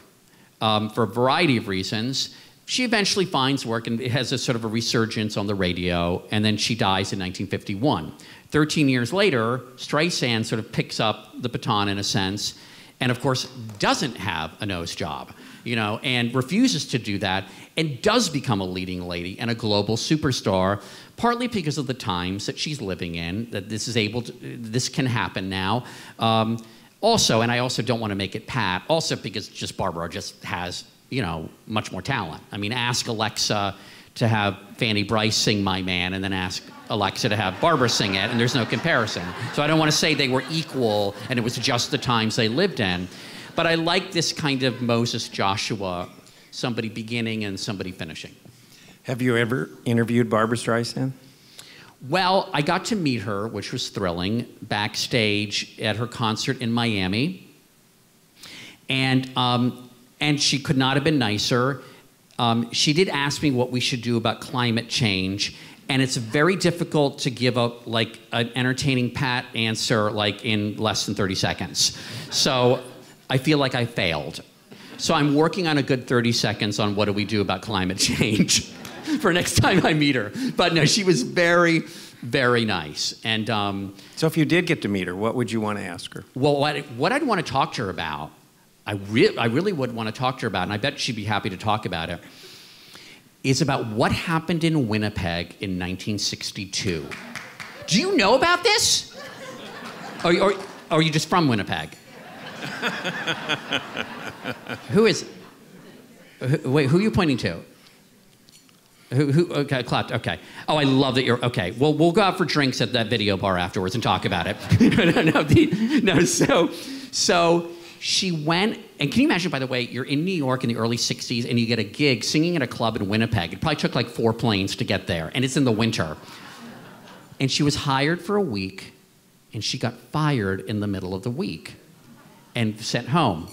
for a variety of reasons. She eventually finds work and has a sort of a resurgence on the radio, and then she dies in 1951. 13 years later, Streisand sort of picks up the baton in a sense, and of course doesn't have a nose job, you know, and refuses to do that, and does become a leading lady and a global superstar, partly because of the times that she's living in, that this can happen now. Also, and I also don't want to make it pat, also because just Barbara just has, you know, much more talent. I mean, ask Alexa to have Fanny Brice sing My Man, and then ask Alexa to have Barbara sing it, and there's no comparison. So I don't want to say they were equal and it was just the times they lived in. But I like this kind of Moses Joshua, somebody beginning and somebody finishing. Have you ever interviewed Barbra Streisand? Well, I got to meet her, which was thrilling, backstage at her concert in Miami. And she could not have been nicer. she did ask me what we should do about climate change, and it's very difficult to give up like an entertaining pat answer like in less than 30 seconds. So I feel like I failed. So I'm working on a good 30 seconds on what do we do about climate change for next time I meet her. But no, she was very, very nice. And so if you did get to meet her, what would you want to ask her? well, what I'd want to talk to her about, I really would want to talk to her about, and I bet she'd be happy to talk about it, is about what happened in Winnipeg in 1962. Do you know about this? Or are you just from Winnipeg? Wait, who are you pointing to? Okay, clapped, okay. Oh, I love that you're, okay. Well, we'll go out for drinks at that video bar afterwards and talk about it. So she went, and can you imagine, by the way, you're in New York in the early 60s and you get a gig singing at a club in Winnipeg. It probably took like 4 planes to get there, and it's in the winter. And she was hired for a week, and she got fired in the middle of the week and sent home.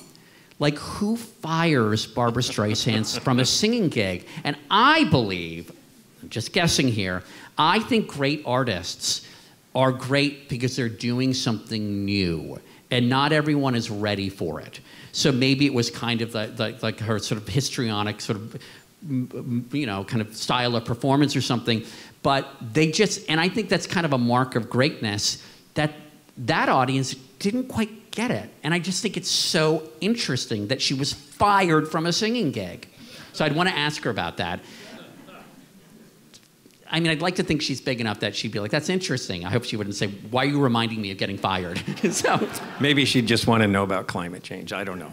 Like, who fires Barbra Streisand from a singing gig? And I believe, I'm just guessing here, I think great artists are great because they're doing something new, and not everyone is ready for it. So maybe it was kind of like her sort of histrionic sort of, you know, kind of style of performance or something. But they just, and I think that's kind of a mark of greatness, that audience didn't quite get it. And I just think it's so interesting that she was fired from a singing gig. So I'd want to ask her about that. I mean, I'd like to think she's big enough that she'd be like, that's interesting. I hope she wouldn't say, why are you reminding me of getting fired? So maybe she'd just want to know about climate change. I don't know.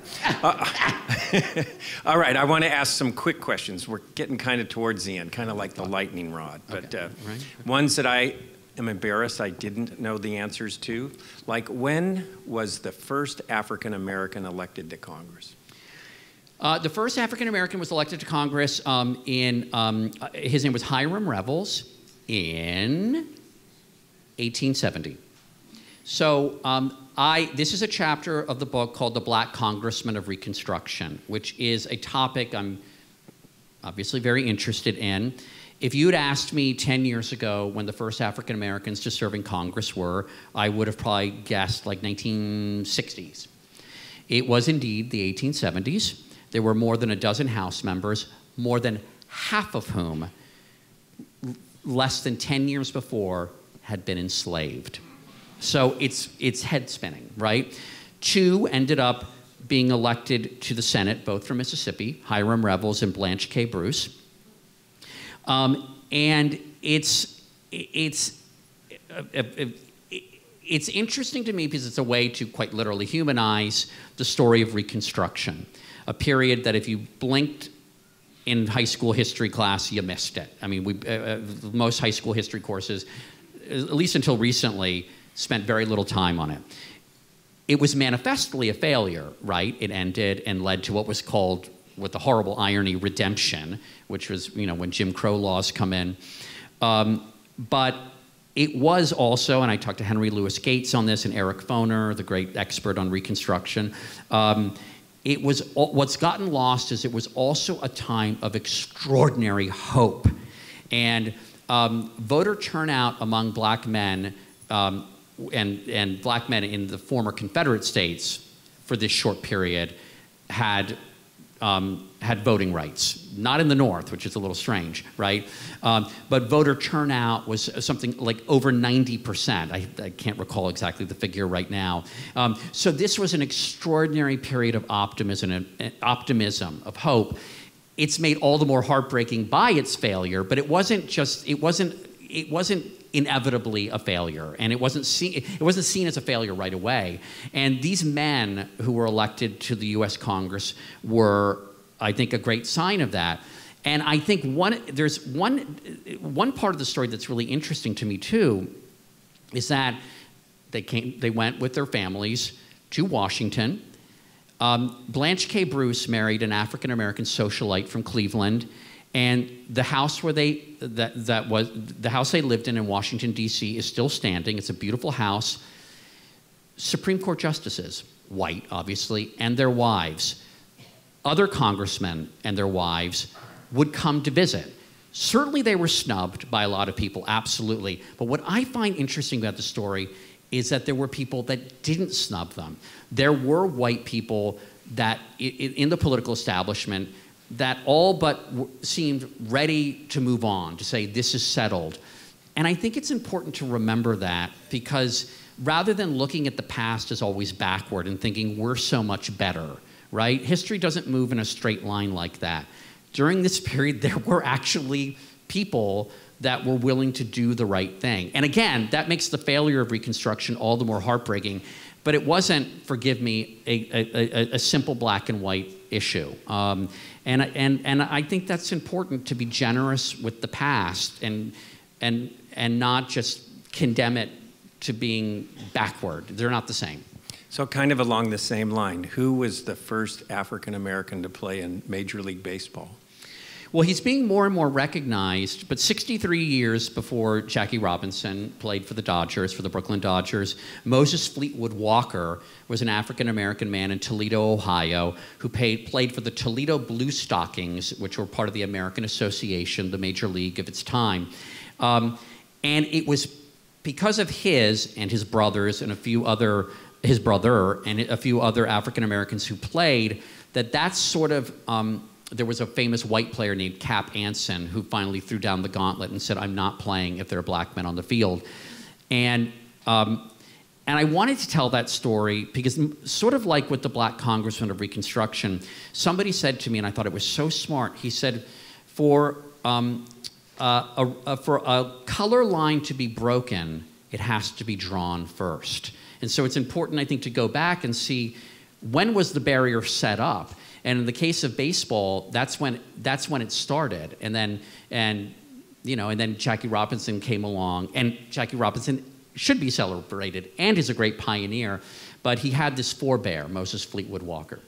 All right, I want to ask some quick questions. We're getting kind of towards the end, kind of like the lightning rod. But okay. Right. Ones that I am embarrassed I didn't know the answers to. Like, when was the first African-American elected to Congress? The first African-American was elected to Congress his name was Hiram Revels in 1870. So this is a chapter of the book called The Black Congressman of Reconstruction, which is a topic I'm obviously very interested in. If you had asked me 10 years ago when the first African-Americans to serve in Congress were, I would have probably guessed like 1960s. It was indeed the 1870s. There were more than a dozen House members, more than half of whom, less than 10 years before, had been enslaved. So it's head spinning, right? 2 ended up being elected to the Senate, both from Mississippi, Hiram Revels and Blanche K. Bruce. And it's interesting to me because it's a way to quite literally humanize the story of Reconstruction, a period that if you blinked in high school history class, you missed it. I mean, most high school history courses, at least until recently, spent very little time on it. It was manifestly a failure, right? It ended and led to what was called, with the horrible irony, redemption, which was, you know, when Jim Crow laws come in. But it was also, and I talked to Henry Louis Gates on this and Eric Foner, the great expert on Reconstruction. It was, what's gotten lost is it was also a time of extraordinary hope. And voter turnout among black men and black men in the former Confederate states for this short period had voting rights. Not in the North, which is a little strange, right? But voter turnout was something like over 90%. I can't recall exactly the figure right now. So this was an extraordinary period of optimism, of hope. It's made all the more heartbreaking by its failure, but it wasn't inevitably a failure, and it wasn't seen as a failure right away. And these men who were elected to the U.S. Congress were, I think, a great sign of that. And I think there's one part of the story that's really interesting to me too, is that they went with their families to Washington. Blanche K. Bruce married an African-American socialite from Cleveland. And the house where the house they lived in Washington, D.C. is still standing. It's a beautiful house. Supreme Court justices, white, obviously, and their wives. Other congressmen and their wives, would come to visit. Certainly they were snubbed by a lot of people, absolutely. But what I find interesting about the story is that there were people that didn't snub them. There were white people that in the political establishment that all but seemed ready to move on, to say this is settled. And I think it's important to remember that, because rather than looking at the past as always backward and thinking we're so much better, right? History doesn't move in a straight line like that. During this period, there were actually people that were willing to do the right thing. And again, that makes the failure of Reconstruction all the more heartbreaking. But it wasn't, forgive me, a simple black and white issue. And I think that's important, to be generous with the past and not just condemn it to being backward. They're not the same. So kind of along the same line, who was the first African American to play in Major League Baseball? Well, he's being more and more recognized, but 63 years before Jackie Robinson played for the Dodgers, for the Brooklyn Dodgers, Moses Fleetwood Walker was an African-American man in Toledo, Ohio, who played for the Toledo Blue Stockings, which were part of the American Association, the major league of its time. And it was because of his and his brothers and his brother and a few other African-Americans who played, that's sort of, there was a famous white player named Cap Anson who finally threw down the gauntlet and said, I'm not playing if there are black men on the field. And I wanted to tell that story because, sort of like with the black congressman of Reconstruction, somebody said to me, and I thought it was so smart, he said, for a color line to be broken, it has to be drawn first. And so it's important, I think, to go back and see, when was the barrier set up? And in the case of baseball, that's when it started. And then Jackie Robinson came along, and Jackie Robinson should be celebrated and is a great pioneer, but he had this forebear, Moses Fleetwood Walker.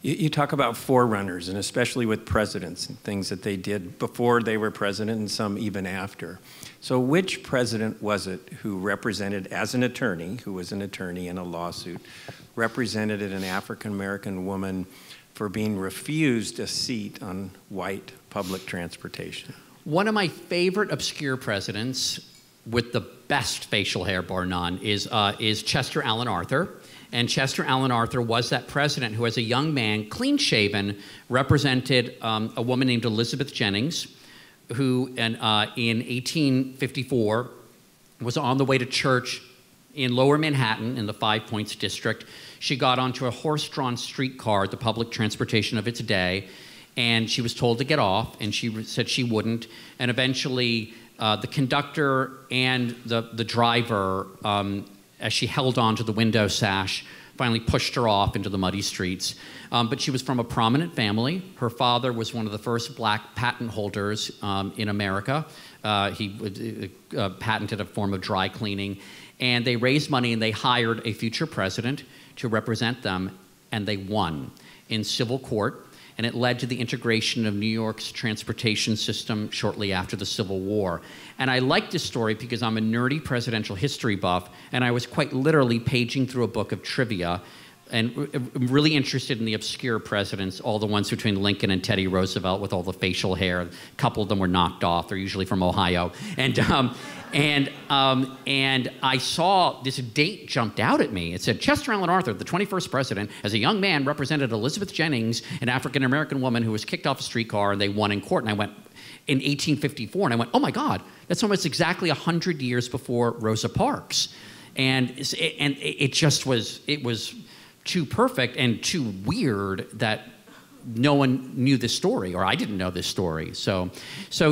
You talk about forerunners, and especially with presidents and things that they did before they were president and some even after. So which president was it who represented, as an attorney, who was an attorney in a lawsuit, represented an African-American woman for being refused a seat on white public transportation? One of my favorite obscure presidents with the best facial hair, bar none, is Chester Alan Arthur. And Chester Alan Arthur was that president who, as a young man, clean-shaven, represented a woman named Elizabeth Jennings, who in 1854 was on the way to church in Lower Manhattan in the Five Points district. She got onto a horse-drawn streetcar, the public transportation of its day, and she was told to get off, and she said she wouldn't. And eventually, the conductor and the driver, as she held on to the window sash, finally pushed her off into the muddy streets. But she was from a prominent family. Her father was one of the first black patent holders in America. He patented a form of dry cleaning. And they raised money, and they hired a future president to represent them, and they won in civil court. And it led to the integration of New York's transportation system shortly after the Civil War. And I like this story because I'm a nerdy presidential history buff, and I was quite literally paging through a book of trivia and really interested in the obscure presidents, all the ones between Lincoln and Teddy Roosevelt with all the facial hair. A couple of them were knocked off. They're usually from Ohio. And I saw this date jumped out at me. It said, Chester Alan Arthur, the 21st president, as a young man, represented Elizabeth Jennings, an African-American woman who was kicked off a streetcar, and they won in court. And I went, in 1854, and I went, oh my God, that's almost exactly 100 years before Rosa Parks. And it just was, it was too perfect and too weird that no one knew this story, or I didn't know this story. So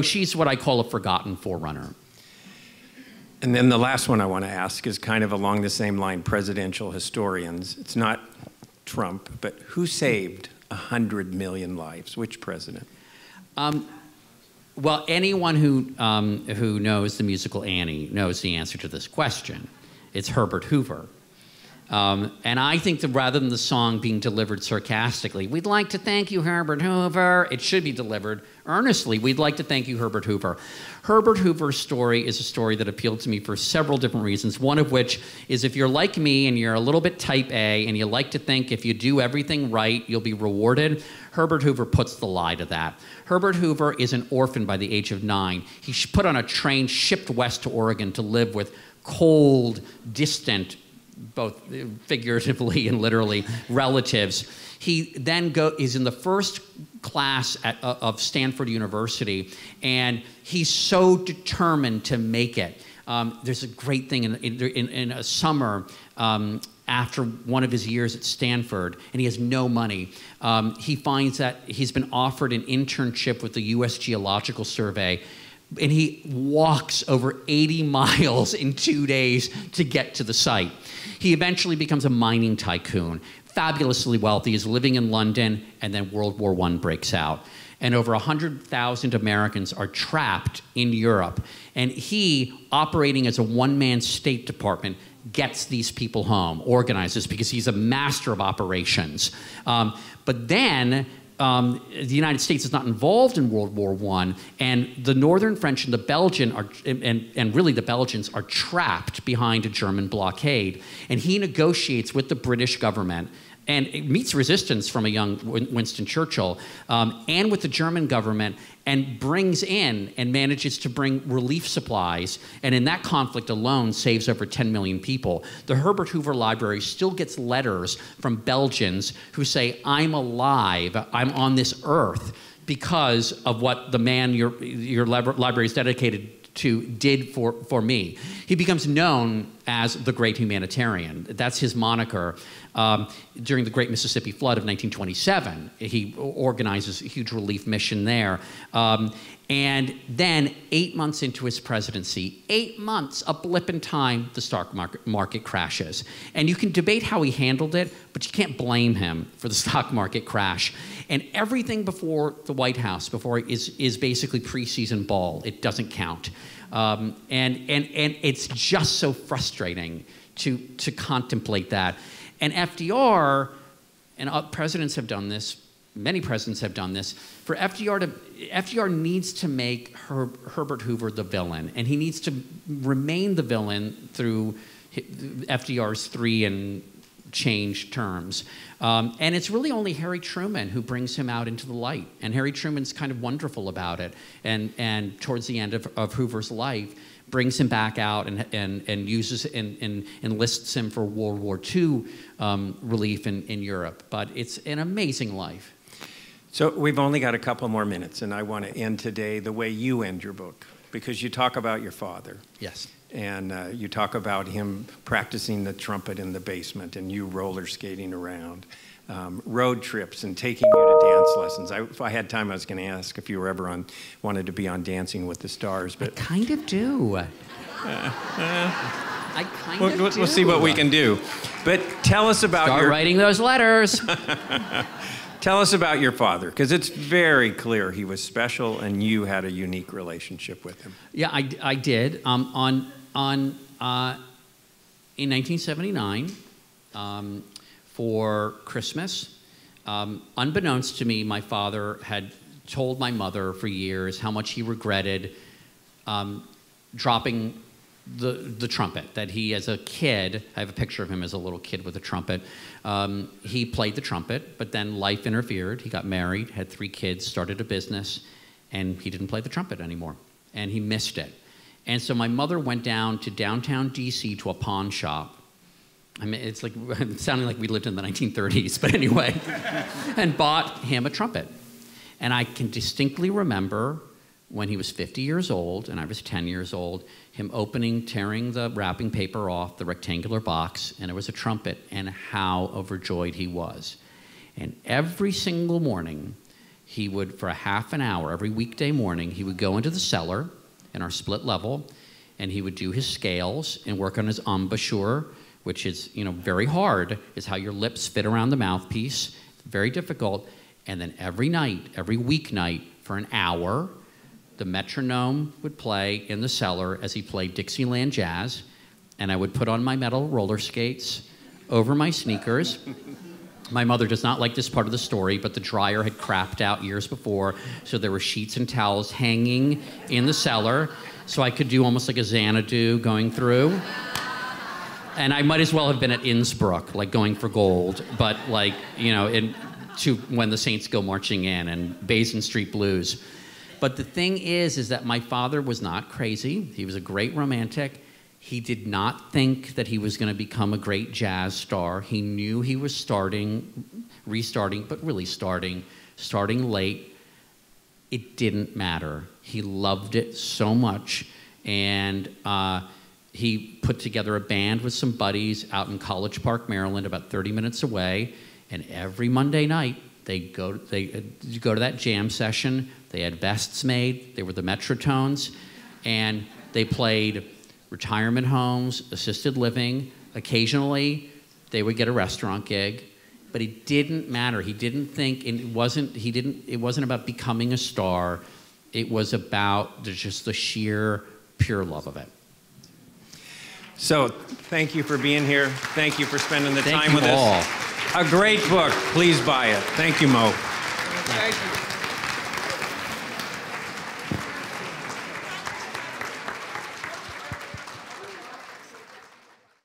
she's what I call a forgotten forerunner. And then the last one I want to ask is kind of along the same line, presidential historians. It's not Trump, but who saved 100 million lives? Which president? Well, anyone who knows the musical Annie knows the answer to this question. It's Herbert Hoover. And I think that rather than the song being delivered sarcastically, we'd like to thank you, Herbert Hoover, it should be delivered earnestly. We'd like to thank you, Herbert Hoover. Herbert Hoover's story is a story that appealed to me for several different reasons, one of which is if you're like me and you're a little bit type A and you like to think if you do everything right, you'll be rewarded, Herbert Hoover puts the lie to that. Herbert Hoover is an orphan by the age of 9. He's put on a train, shipped west to Oregon to live with cold, distant, both figuratively and literally, relatives. He then is in the first class of Stanford University, and he's so determined to make it. There's a great thing in a summer after one of his years at Stanford, and he has no money. He finds that he's been offered an internship with the U.S. Geological Survey, and he walks over 80 miles in 2 days to get to the site. He eventually becomes a mining tycoon, fabulously wealthy, is living in London, and then World War I breaks out. And over 100,000 Americans are trapped in Europe. And he, operating as a one-man State Department, gets these people home, organizes, because he's a master of operations. But then the United States is not involved in World War I, and the Northern French and the Belgian are, and really the Belgians are trapped behind a German blockade. And he negotiates with the British government and it meets resistance from a young Winston Churchill and with the German government, and brings in and manages to bring relief supplies, and in that conflict alone saves over 10 million people. The Herbert Hoover Library still gets letters from Belgians who say, I'm alive, I'm on this earth because of what the man your library is dedicated to did for me. He becomes known as the Great Humanitarian. That's his moniker. During the Great Mississippi Flood of 1927, he organizes a huge relief mission there. And then 8 months into his presidency, 8 months, a blip in time, the stock market crashes. And you can debate how he handled it, but you can't blame him for the stock market crash. And everything before the White House, is basically preseason ball. It doesn't count. And it's just so frustrating to contemplate that. And FDR, and presidents have done this, many presidents have done this, for FDR needs to make Herbert Hoover the villain, and he needs to remain the villain through FDR's 3 and change terms. And it's really only Harry Truman who brings him out into the light. And Harry Truman's kind of wonderful about it. And towards the end of Hoover's life, brings him back out and uses and enlists him for World War II relief in Europe. But it's an amazing life. So we've only got a couple more minutes, and I want to end today the way you end your book, because you talk about your father. Yes. And you talk about him practicing the trumpet in the basement and you roller skating around, road trips and taking you to dance lessons. If I had time, I was going to ask if you were ever wanted to be on Dancing with the Stars. But I kind of do. I kind of do. We'll see what we can do. But tell us about Start writing those letters. Tell us about your father, because it's very clear he was special and you had a unique relationship with him. Yeah, I did. In 1979, for Christmas, unbeknownst to me, my father had told my mother for years how much he regretted dropping the trumpet, that he, as a kid, I have a picture of him as a little kid with a trumpet, he played the trumpet, but then life interfered. He got married, had 3 kids, started a business, and he didn't play the trumpet anymore, and he missed it. And so my mother went down to downtown DC to a pawn shop. I mean, it's like sounding like we lived in the 1930s, but anyway, and bought him a trumpet. And I can distinctly remember when he was 50 years old and I was 10 years old, him tearing the wrapping paper off the rectangular box, and it was a trumpet, and how overjoyed he was. And every single morning, he would, for a half an hour, every weekday morning, he would go into the cellar in our split level, and he would do his scales and work on his embouchure, which is, very hard, is how your lips fit around the mouthpiece. Very difficult. And then every night, every weeknight, for an hour, the metronome would play in the cellar as he played Dixieland jazz, and I would put on my metal roller skates over my sneakers. My mother does not like this part of the story, but the dryer had crapped out years before, so there were sheets and towels hanging in the cellar, so I could do almost like a Xanadu going through. And I might as well have been at Innsbruck, like going for gold, but like, you know, to When the Saints Go Marching In and Basin Street Blues. But the thing is that my father was not crazy. He was a great romantic. He did not think that he was going to become a great jazz star. He knew he was restarting, but really starting late. It didn't matter. He loved it so much. And he put together a band with some buddies out in College Park, Maryland, about 30 minutes away. And every Monday night, they'd go to that jam session. They had vests made. They were the Metrotones. And they played retirement homes, assisted living. Occasionally, they would get a restaurant gig. But it didn't matter. He didn't think, it wasn't about becoming a star. It was about just the sheer, pure love of it. So, thank you for being here. Thank you for spending the time with all. us. A great book. Please buy it. Thank you, Mo. Thank you.